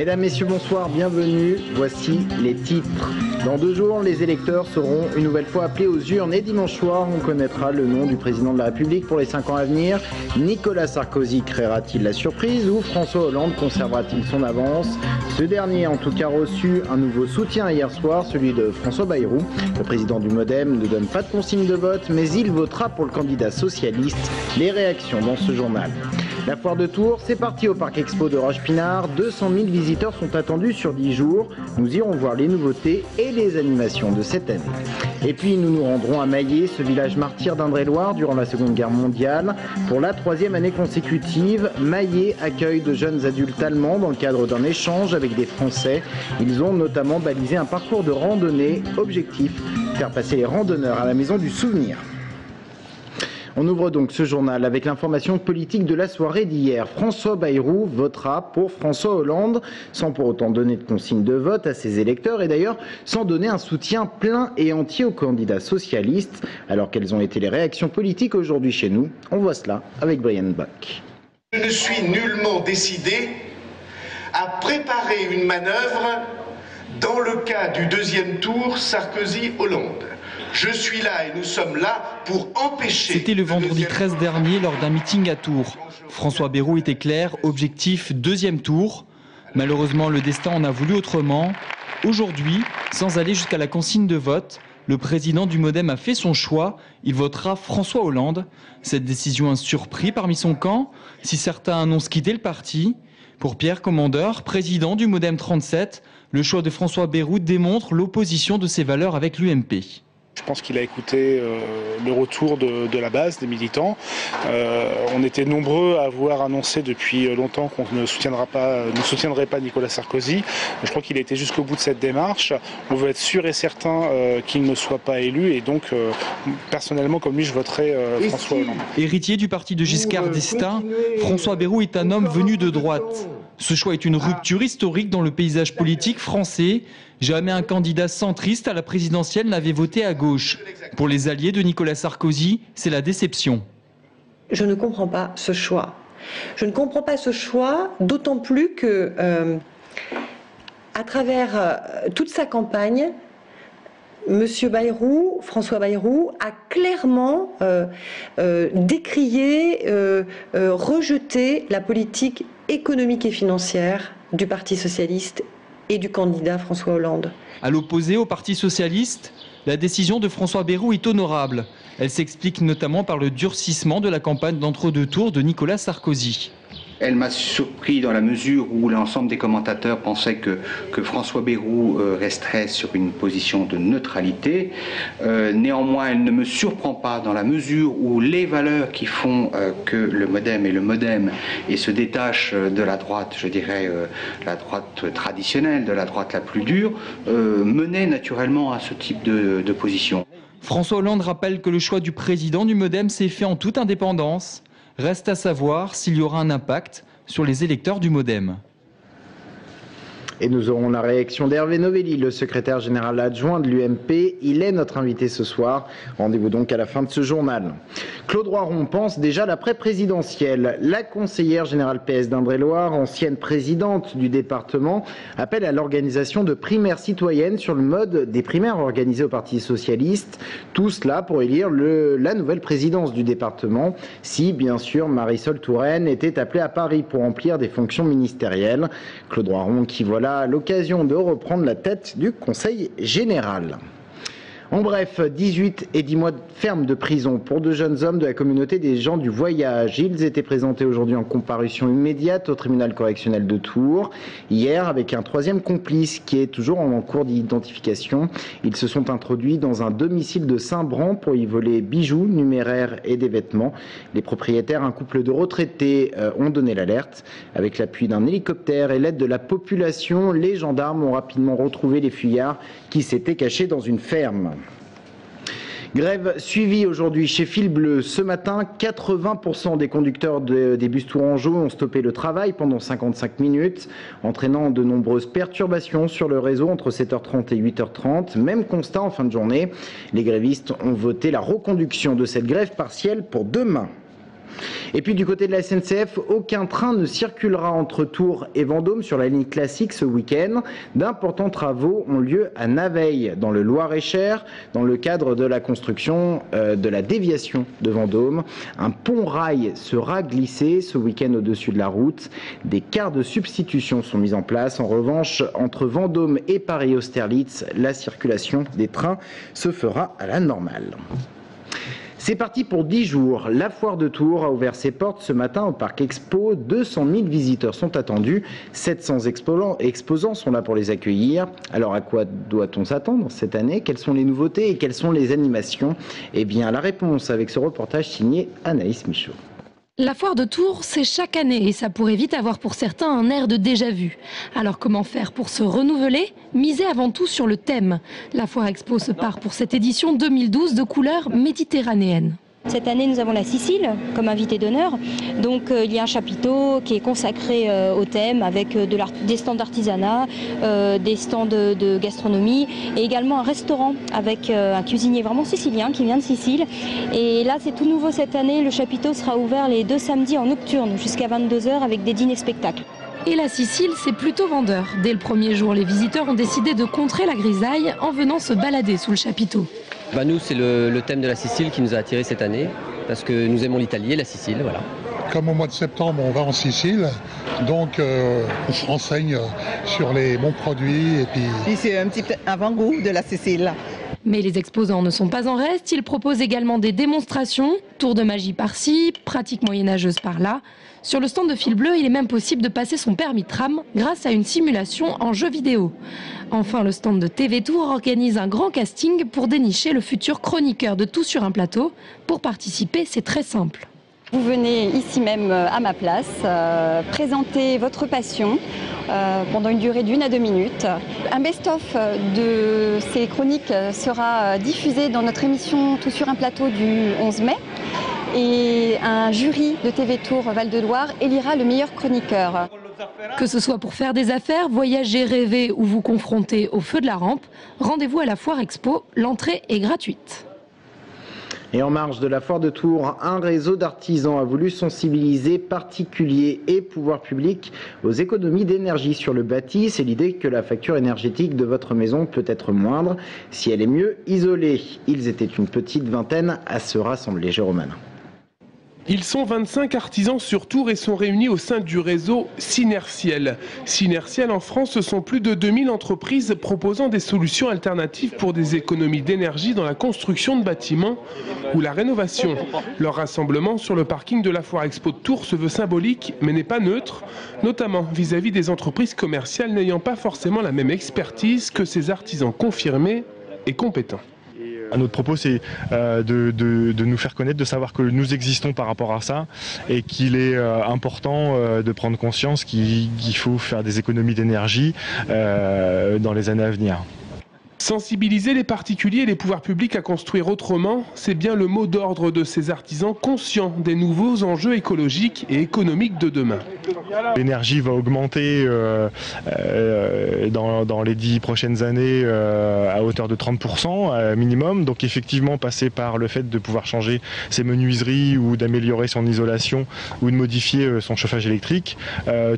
Mesdames, Messieurs, bonsoir, bienvenue. Voici les titres. Dans 2 jours, les électeurs seront une nouvelle fois appelés aux urnes et dimanche soir, on connaîtra le nom du président de la République pour les 5 ans à venir. Nicolas Sarkozy créera-t-il la surprise ou François Hollande conservera-t-il son avance? Ce dernier a en tout cas reçu un nouveau soutien hier soir, celui de François Bayrou. Le président du MoDem ne donne pas de consigne de vote, mais il votera pour le candidat socialiste. Les réactions dans ce journal. La foire de Tours, c'est parti au Parc Expo de Roche-Pinard. 200 000 visiteurs sont attendus sur 10 jours. Nous irons voir les nouveautés et les animations de cette année. Et puis nous nous rendrons à Maillé, ce village martyr d'Indre-et-Loire durant la Seconde Guerre mondiale. Pour la 3e année consécutive, Maillé accueille de jeunes adultes allemands dans le cadre d'un échange avec des Français. Ils ont notamment balisé un parcours de randonnée. Objectif, faire passer les randonneurs à la maison du souvenir. On ouvre donc ce journal avec l'information politique de la soirée d'hier. François Bayrou votera pour François Hollande, sans pour autant donner de consigne de vote à ses électeurs et d'ailleurs sans donner un soutien plein et entier aux candidats socialistes. Alors quelles ont été les réactions politiques aujourd'hui chez nous? On voit cela avec Brian Bach. Je ne suis nullement décidé à préparer une manœuvre dans le cas du 2e tour Sarkozy-Hollande. Je suis là et nous sommes là pour empêcher... C'était le vendredi 13 dernier lors d'un meeting à Tours. François Bayrou était clair, objectif 2e tour. Malheureusement, le destin en a voulu autrement. Aujourd'hui, sans aller jusqu'à la consigne de vote, le président du MoDem a fait son choix. Il votera François Hollande. Cette décision a surpris parmi son camp, si certains annoncent quitter le parti. Pour Pierre Commandeur, président du MoDem 37, le choix de François Bayrou démontre l'opposition de ses valeurs avec l'UMP. Je pense qu'il a écouté le retour de la base, des militants. On était nombreux à avoir annoncé depuis longtemps qu'on ne soutiendrait pas Nicolas Sarkozy. Je crois qu'il a été jusqu'au bout de cette démarche. On veut être sûr et certain qu'il ne soit pas élu et donc personnellement comme lui je voterai François Hollande. Héritier du parti de Giscard d'Estaing, François Bayrou est un homme venu de droite. Ce choix est une rupture historique dans le paysage politique français. Jamais un candidat centriste à la présidentielle n'avait voté à gauche. Pour les alliés de Nicolas Sarkozy, c'est la déception. Je ne comprends pas ce choix. Je ne comprends pas ce choix, d'autant plus que, à travers toute sa campagne, Monsieur Bayrou, François Bayrou, a clairement décrié, rejeté la politique économique et financière du Parti socialiste et du candidat François Hollande. À l'opposé au Parti socialiste, la décision de François Bayrou est honorable. Elle s'explique notamment par le durcissement de la campagne d'entre-deux tours de Nicolas Sarkozy. Elle m'a surpris dans la mesure où l'ensemble des commentateurs pensaient que François Bayrou resterait sur une position de neutralité. Néanmoins, elle ne me surprend pas dans la mesure où les valeurs qui font que le MoDem est le MoDem et se détachent de la droite, je dirais la droite traditionnelle, de la droite la plus dure, menaient naturellement à ce type de position. François Hollande rappelle que le choix du président du MoDem s'est fait en toute indépendance. Reste à savoir s'il y aura un impact sur les électeurs du MoDem. Et nous aurons la réaction d'Hervé Novelli, le secrétaire général adjoint de l'UMP. Il est notre invité ce soir. Rendez-vous donc à la fin de ce journal. Claude Roiron pense déjà à l'après-présidentielle. La conseillère générale PS d'Indre-et-Loire, ancienne présidente du département, appelle à l'organisation de primaires citoyennes sur le mode des primaires organisées au Parti socialiste. Tout cela pour élire la nouvelle présidence du département, si bien sûr Marisol Touraine était appelée à Paris pour remplir des fonctions ministérielles. Claude Roiron qui voilà l'occasion de reprendre la tête du Conseil général. En bref, 18 et 10 mois de ferme de prison pour 2 jeunes hommes de la communauté des gens du voyage. Ils étaient présentés aujourd'hui en comparution immédiate au tribunal correctionnel de Tours. Hier, avec un 3e complice qui est toujours en cours d'identification, ils se sont introduits dans un domicile de Saint-Bran pour y voler bijoux, numéraires et des vêtements. Les propriétaires, un couple de retraités, ont donné l'alerte. Avec l'appui d'un hélicoptère et l'aide de la population, les gendarmes ont rapidement retrouvé les fuyards qui s'étaient cachés dans une ferme. Grève suivie aujourd'hui chez Fil Bleu. Ce matin, 80% des conducteurs des bus tourangeaux ont stoppé le travail pendant 55 minutes, entraînant de nombreuses perturbations sur le réseau entre 7h30 et 8h30. Même constat en fin de journée. Les grévistes ont voté la reconduction de cette grève partielle pour demain. Et puis du côté de la SNCF, aucun train ne circulera entre Tours et Vendôme sur la ligne classique ce week-end. D'importants travaux ont lieu à Naveil, dans le Loir-et-Cher, dans le cadre de la construction de la déviation de Vendôme. Un pont-rail sera glissé ce week-end au-dessus de la route. Des cars de substitution sont mis en place. En revanche, entre Vendôme et Paris-Austerlitz, la circulation des trains se fera à la normale. C'est parti pour 10 jours. La foire de Tours a ouvert ses portes ce matin au Parc Expo. 200 000 visiteurs sont attendus. 700 exposants sont là pour les accueillir. Alors à quoi doit-on s'attendre cette année? Quelles sont les nouveautés et quelles sont les animations? Eh bien la réponse avec ce reportage signé Anaïs Michaud. La foire de Tours, c'est chaque année et ça pourrait vite avoir pour certains un air de déjà-vu. Alors comment faire pour se renouveler? Miser avant tout sur le thème. La foire expo se part pour cette édition 2012 de couleur méditerranéenne. Cette année, nous avons la Sicile comme invité d'honneur. Donc il y a un chapiteau qui est consacré au thème avec des stands d'artisanat, des stands de gastronomie et également un restaurant avec un cuisinier vraiment sicilien qui vient de Sicile. Et là, c'est tout nouveau cette année. Le chapiteau sera ouvert les 2 samedis en nocturne jusqu'à 22 h avec des dîners-spectacles. Et la Sicile, c'est plutôt vendeur. Dès le premier jour, les visiteurs ont décidé de contrer la grisaille en venant se balader sous le chapiteau. Nous, c'est le thème de la Sicile qui nous a attirés cette année, parce que nous aimons l'Italie et la Sicile, voilà. Comme au mois de septembre, on va en Sicile, donc on se renseigne sur les bons produits. Et puis c'est un petit avant-goût de la Sicile. Mais les exposants ne sont pas en reste, ils proposent également des démonstrations, tours de magie par-ci, pratiques moyenâgeuses par-là. Sur le stand de Fil Bleu, il est même possible de passer son permis tram grâce à une simulation en jeu vidéo. Enfin, le stand de TV Tour organise un grand casting pour dénicher le futur chroniqueur de Tout sur un plateau. Pour participer, c'est très simple. Vous venez ici même à ma place, présenter votre passion pendant une durée d'1 à 2 minutes. Un best-of de ces chroniques sera diffusé dans notre émission Tout sur un plateau du 11 mai. Et un jury de TV Tour Val-de-Loire élira le meilleur chroniqueur. Que ce soit pour faire des affaires, voyager, rêver ou vous confronter au feu de la rampe, rendez-vous à la Foire Expo, l'entrée est gratuite. Et en marge de la foire de Tours, un réseau d'artisans a voulu sensibiliser particuliers et pouvoirs publics aux économies d'énergie sur le bâti. C'est l'idée que la facture énergétique de votre maison peut être moindre si elle est mieux isolée. Ils étaient une petite vingtaine à se rassembler. Jérôme Alain. Ils sont 25 artisans sur Tours et sont réunis au sein du réseau Synertiel. Synertiel en France, ce sont plus de 2000 entreprises proposant des solutions alternatives pour des économies d'énergie dans la construction de bâtiments ou la rénovation. Leur rassemblement sur le parking de la Foire Expo de Tours se veut symbolique mais n'est pas neutre, notamment vis-à-vis des entreprises commerciales n'ayant pas forcément la même expertise que ces artisans confirmés et compétents. Notre propos, c'est de nous faire connaître, de savoir que nous existons par rapport à ça et qu'il est important de prendre conscience qu'il faut faire des économies d'énergie dans les années à venir. Sensibiliser les particuliers et les pouvoirs publics à construire autrement, c'est bien le mot d'ordre de ces artisans conscients des nouveaux enjeux écologiques et économiques de demain. L'énergie va augmenter dans les 10 prochaines années à hauteur de 30% minimum. Donc effectivement, passer par le fait de pouvoir changer ses menuiseries ou d'améliorer son isolation ou de modifier son chauffage électrique,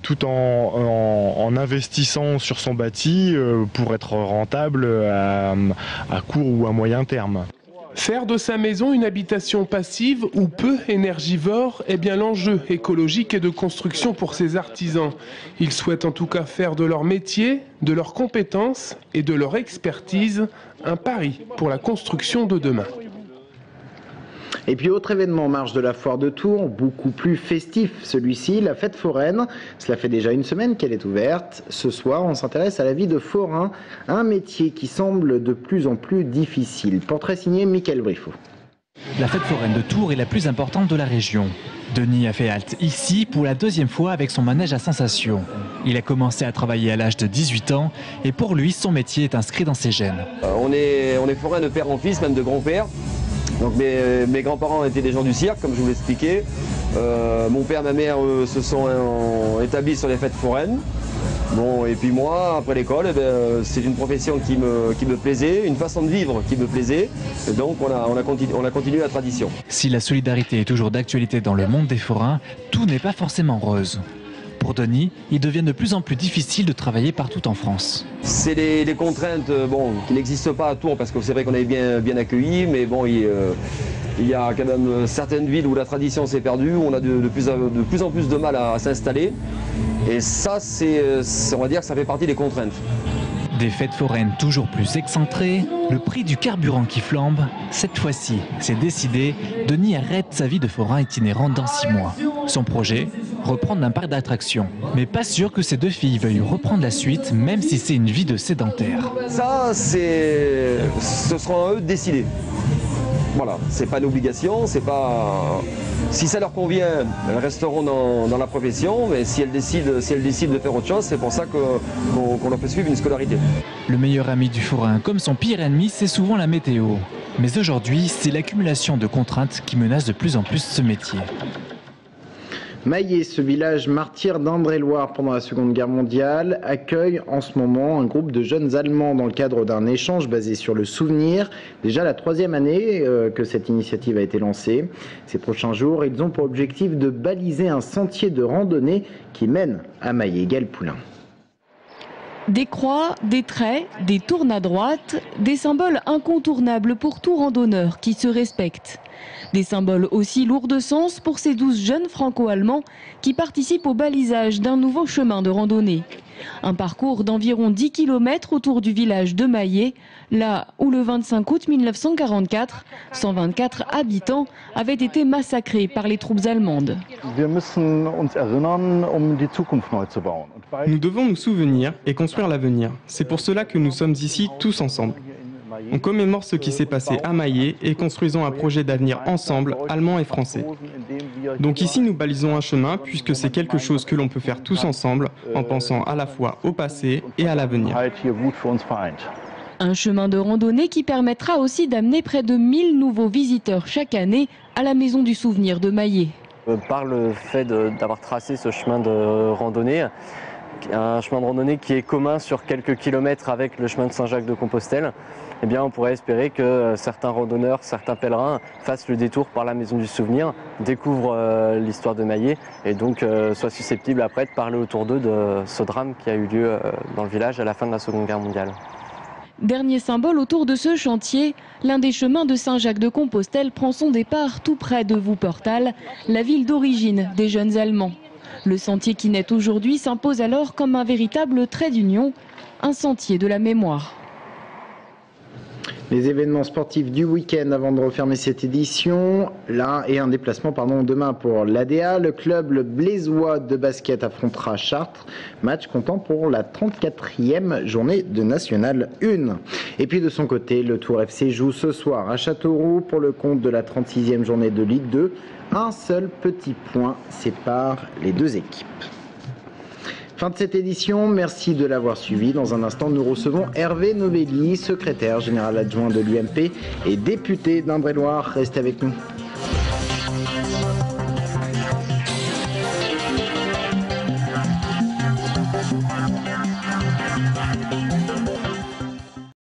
tout en investissant sur son bâti pour être rentable à court ou à moyen terme. Faire de sa maison une habitation passive ou peu énergivore est bien l'enjeu écologique et de construction pour ces artisans. Ils souhaitent en tout cas faire de leur métier, de leurs compétences et de leur expertise un pari pour la construction de demain. Et puis autre événement en marge de la foire de Tours, beaucoup plus festif celui-ci, la fête foraine. Cela fait déjà une semaine qu'elle est ouverte. Ce soir, on s'intéresse à la vie de forain, un métier qui semble de plus en plus difficile. Portrait signé Mickaël Briffaut. La fête foraine de Tours est la plus importante de la région. Denis a fait halte ici pour la 2e fois avec son manège à sensations. Il a commencé à travailler à l'âge de 18 ans et pour lui, son métier est inscrit dans ses gènes. On est forain de père en fils, même de grand-père. Donc mes grands-parents étaient des gens du cirque, comme je vous l'expliquais. Mon père et ma mère se sont établis sur les fêtes foraines. Bon, et puis moi, après l'école, c'est une profession qui me plaisait, une façon de vivre qui me plaisait, et donc on a continué la tradition. Si la solidarité est toujours d'actualité dans le monde des forains, tout n'est pas forcément rose. Pour Denis, il devient de plus en plus difficile de travailler partout en France. C'est des contraintes qui n'existent pas à Tours, parce que c'est vrai qu'on est bien accueillis, mais bon, il y a quand même certaines villes où la tradition s'est perdue, où on a de plus en plus de mal à s'installer. Et ça, on va dire que ça fait partie des contraintes. Des fêtes foraines toujours plus excentrées, le prix du carburant qui flambe. Cette fois-ci, c'est décidé, Denis arrête sa vie de forain itinérant dans 6 mois. Son projet, reprendre un parc d'attractions. Mais pas sûr que ses 2 filles veuillent reprendre la suite, même si c'est une vie de sédentaire. Ça, ce sera à eux de décider. Voilà, c'est pas une obligation, c'est pas... Si ça leur convient, elles resteront dans la profession, mais si elles décident de faire autre chose, c'est pour ça qu'on leur fait suivre une scolarité. Le meilleur ami du forain, comme son pire ennemi, c'est souvent la météo. Mais aujourd'hui, c'est l'accumulation de contraintes qui menace de plus en plus ce métier. Maillé, ce village martyr d'Indre-et-Loire pendant la Seconde Guerre mondiale, accueille en ce moment un groupe de jeunes Allemands dans le cadre d'un échange basé sur le souvenir. Déjà la 3e année que cette initiative a été lancée. Ces prochains jours, ils ont pour objectif de baliser un sentier de randonnée qui mène à Maillé. Gaël Poulain. Des croix, des traits, des tournes à droite, des symboles incontournables pour tout randonneur qui se respecte. Des symboles aussi lourds de sens pour ces 12 jeunes franco-allemands qui participent au balisage d'un nouveau chemin de randonnée. Un parcours d'environ 10 km autour du village de Maillé, là où le 25 août 1944, 124 habitants avaient été massacrés par les troupes allemandes. Nous devons nous souvenir et construire l'avenir. C'est pour cela que nous sommes ici tous ensemble. On commémore ce qui s'est passé à Maillé et construisons un projet d'avenir ensemble, allemands et français. Donc ici nous balisons un chemin puisque c'est quelque chose que l'on peut faire tous ensemble en pensant à la fois au passé et à l'avenir. Un chemin de randonnée qui permettra aussi d'amener près de 1000 nouveaux visiteurs chaque année à la Maison du Souvenir de Maillé. Par le fait d'avoir tracé ce chemin de randonnée, un chemin de randonnée qui est commun sur quelques kilomètres avec le chemin de Saint-Jacques-de-Compostelle, eh bien on pourrait espérer que certains randonneurs, certains pèlerins fassent le détour par la Maison du Souvenir, découvrent l'histoire de Maillé et donc soient susceptibles après de parler autour d'eux de ce drame qui a eu lieu dans le village à la fin de la Seconde Guerre mondiale. Dernier symbole autour de ce chantier, l'un des chemins de Saint-Jacques-de-Compostelle prend son départ tout près de Wuppertal, la ville d'origine des jeunes Allemands. Le sentier qui naît aujourd'hui s'impose alors comme un véritable trait d'union, un sentier de la mémoire. Les événements sportifs du week-end avant de refermer cette édition. Là, et un déplacement demain pour l'ADA. Le club blésois de basket affrontera Chartres. Match comptant pour la 34e journée de National 1. Et puis de son côté, le Tour FC joue ce soir à Châteauroux pour le compte de la 36e journée de Ligue 2. Un seul petit point sépare les 2 équipes. Fin de cette édition, merci de l'avoir suivi. Dans un instant, nous recevons Hervé Novelli, secrétaire général adjoint de l'UMP et député d'Indre-et-Loire. Restez avec nous.